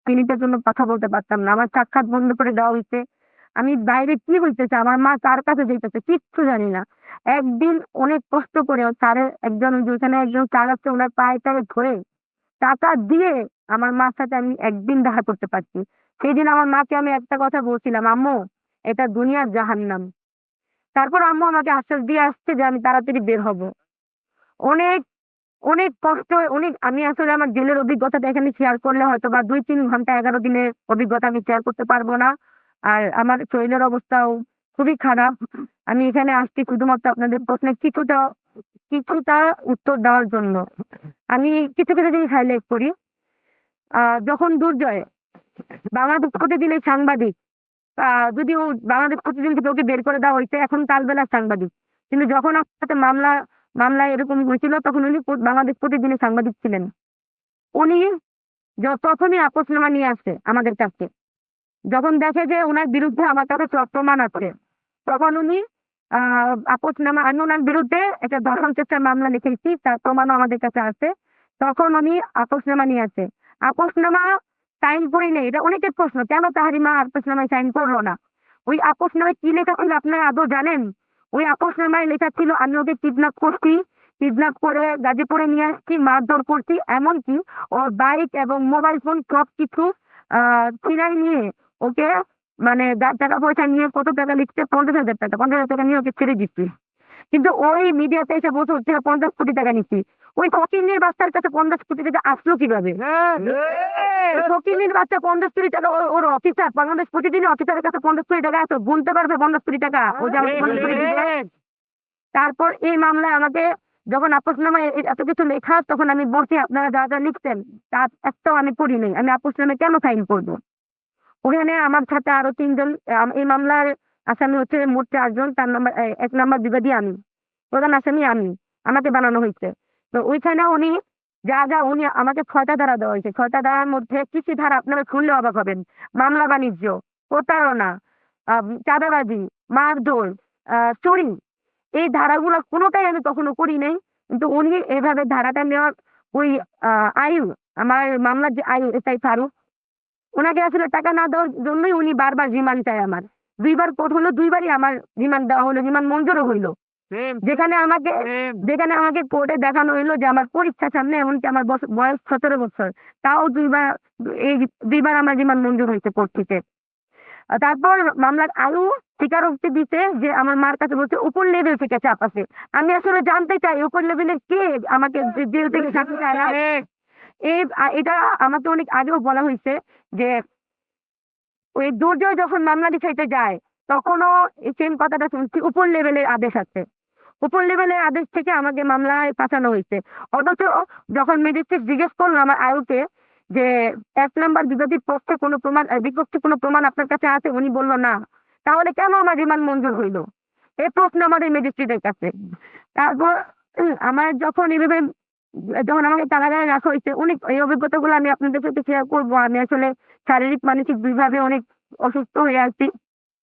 মিনিটের জন্য কথা বলতে পারতাম না, আমার সাক্ষাৎ বন্ধ করে দেওয়া হয়েছে। আমি বাইরে কি হইতেছে, আমার মা কার কাছে যাইতেছে কিচ্ছু জানি না। একদিন অনেক কষ্ট করে স্যারের একজন যেখানে একজন স্যার আছে ওনার পায়ে টায়ে ধরে টাকা দিয়ে আমার মার সাথে আমি একদিন দেখা করতে পারছি। সেই দিন আমার মাকে আমি একটা কথা বলছিলাম, আম্মু এটা দুনিয়ার জাহান্নাম। তারপর আম্মু আমাকে আশ্বাস দিয়ে আসছে যে আমি তাড়াতাড়ি বের হব। অনেক অনেক কষ্ট, অনেক আমি আসলে আমার জেলের অভিজ্ঞতাটা এখানে শেয়ার করলে হয়তো বা 2-3 ঘন্টা 11 দিনের অভিজ্ঞতা আমি শেয়ার করতে পারবো না। আর আমার শরীরের অবস্থাও খুবই খারাপ। আমি এখানে আসছি শুধুমাত্র আপনাদের প্রশ্নের কিছুটা কিছুটা উত্তর দেওয়ার জন্য। আমি কিছু কিছু জিনিস হাইলাইট করি। যখন দুর্জয় বাংলাদেশ প্রতিদিনের সাংবাদিক, যদিও বাংলাদেশ প্রতিদিন থেকে ওকে বের করে দেওয়া হয়েছে, এখন কালবেলার সাংবাদিক, কিন্তু যখন আপনার সাথে মামলায় এরকম হয়েছিল তখন উনি বাংলাদেশ প্রতিদিনের সাংবাদিক ছিলেন। উনি প্রথমে আপোসনামা নিয়ে আসে আমাদের কাছে, যখন দেখে যে ওনার বিরুদ্ধে আমার কাছে সব প্রমাণ আছে, তখন উনি আপোসনামা, আমি ওনার বিরুদ্ধে একটা ধর্ষণ চেষ্টার মামলা লিখেছি, তার প্রমাণও আমাদের কাছে আছে। তখন উনি আপোসনামা নিয়ে আসে। আপোসনামা সাইন করি নেই, এটা অনেকের প্রশ্ন, কেন তাহারিমা আপোসনামায় সাইন করলো না? ওই আপোসনামায় কি লেখা ছিল আপনারা আদৌ জানেন? ওই আপোসনামায় লেখা ছিল আমি ওকে কিডন্যাপ করছি, কিডন্যাপ করে গাজীপুরে নিয়ে আসছি, মারধর করছি, এমনকি ওর বাইক এবং মোবাইল ফোন সবকিছু ছিনাই নিয়ে ওকে, মানে টাকা পয়সা নিয়ে, কত টাকা লিখছে, 50,000 টাকা, 50,000 টাকা নিয়ে ওকে ছেড়ে দিচ্ছি। কিন্তু ওই মিডিয়াতে এসে বসে হচ্ছে 50 কোটি টাকা নিচ্ছি। ওই ফকিন্নির বাচ্চার কাছে 50 কোটি টাকা আসলো কিভাবে? ফকিন্নির বাচ্চা 50 কোটি টাকা, ওর অফিসার, বাংলাদেশ প্রতিদিনের অফিসারের কাছে 50 কোটি টাকা আছে, গুনতে পারবে 50 কোটি টাকা ও যে আমাকে 50 কোটি দিবে? তারপর এই মামলায় আমাকে যখন আপোসনামায় এত কিছু লেখা, তখন আমি বলছি আপনারা যা যা লিখছেন তার একটাও আমি পড়ি নাই, আমি আপোসনামায় কেন সাইন করবো? ওখানে আমার সাথে আরো 3 জন, এই মামলার আসামি হচ্ছে মোট 4 জন। তার নাম্বার 1 নাম্বার বিবাদী আমি, প্রধান আসামি আমি, আমাকে বানানো হয়েছে। তো ওইখানে উনি যা যা উনি আমাকে 6টা ধারা দেওয়া হয়েছে। 6টা ধারার মধ্যে কিছু ধারা আপনারা শুনলে অবাক হবেন। মামলা বাণিজ্য, প্রতারণা, চাঁদাবাজি, মারধর, চুরি, এই ধারাগুলো কোনোটাই আমি কখনো করি নাই। কিন্তু উনি এইভাবে ধারাটা নেওয়ার ওই আয়ু, আমার মামলার যে আয়ু এসআই ফারুক, ওনাকে আসলে টাকা না দেওয়ার জন্যই উনি বারবার রিমান্ড চায় আমার। 2বার কোর্ট হলো, 2বারই আমার রিমান্ড দেওয়া হলো, রিমান্ড মঞ্জুরও হইলো। যেখানে আমাকে যেখানে আমাকে কোর্টে দেখানো হইলো যে আমার পরীক্ষা সামনে, এমনকি আমার বয়স 17 বছর, তাও 2বার, এই 2বার আমার রিমান্ড মঞ্জুর হয়েছে কোর্ট থেকে। তারপর মামলার আরো স্বীকারোক্তি দিতে যে আমার মার কাছে বলছে উপর লেভেল থেকে চাপ আছে। আমি আসলে জানতে চাই উপর লেভেলের কে আমাকে জেল থেকে ছাড়তে চায় না। এটা আমাকে অনেক আগেও বলা হয়েছে যে ওই দুর্জয় যখন মামলা লিখাইতে যায় তখনও সেম কথাটা শুনছি, উপর লেভেলের আদেশ আছে, উপর লেভেলের আদেশ থেকে আমাকে মামলায় পাঠানো হয়েছে। অথচ যখন ম্যাজিস্ট্রেট জিজ্ঞেস করলো আমার আয়ুকে যে 1 নাম্বার বিবাদীর পক্ষে কোনো প্রমাণ, বিপক্ষে কোনো প্রমাণ আপনার কাছে আছে, উনি বললো না, তাহলে কেন আমার রিমান্ড মঞ্জুর হইলো? এই প্রশ্ন আমাদের ম্যাজিস্ট্রেটের কাছে। তারপর আমার যখন এভাবে যখন আমাকে কারাগারে রাখা হয়েছে, অনেক এই অভিজ্ঞতাগুলো আমি আপনাদের সাথে শেয়ার করবো। আমি আসলে শারীরিক মানসিক দুইভাবে অনেক অসুস্থ হয়ে আছি।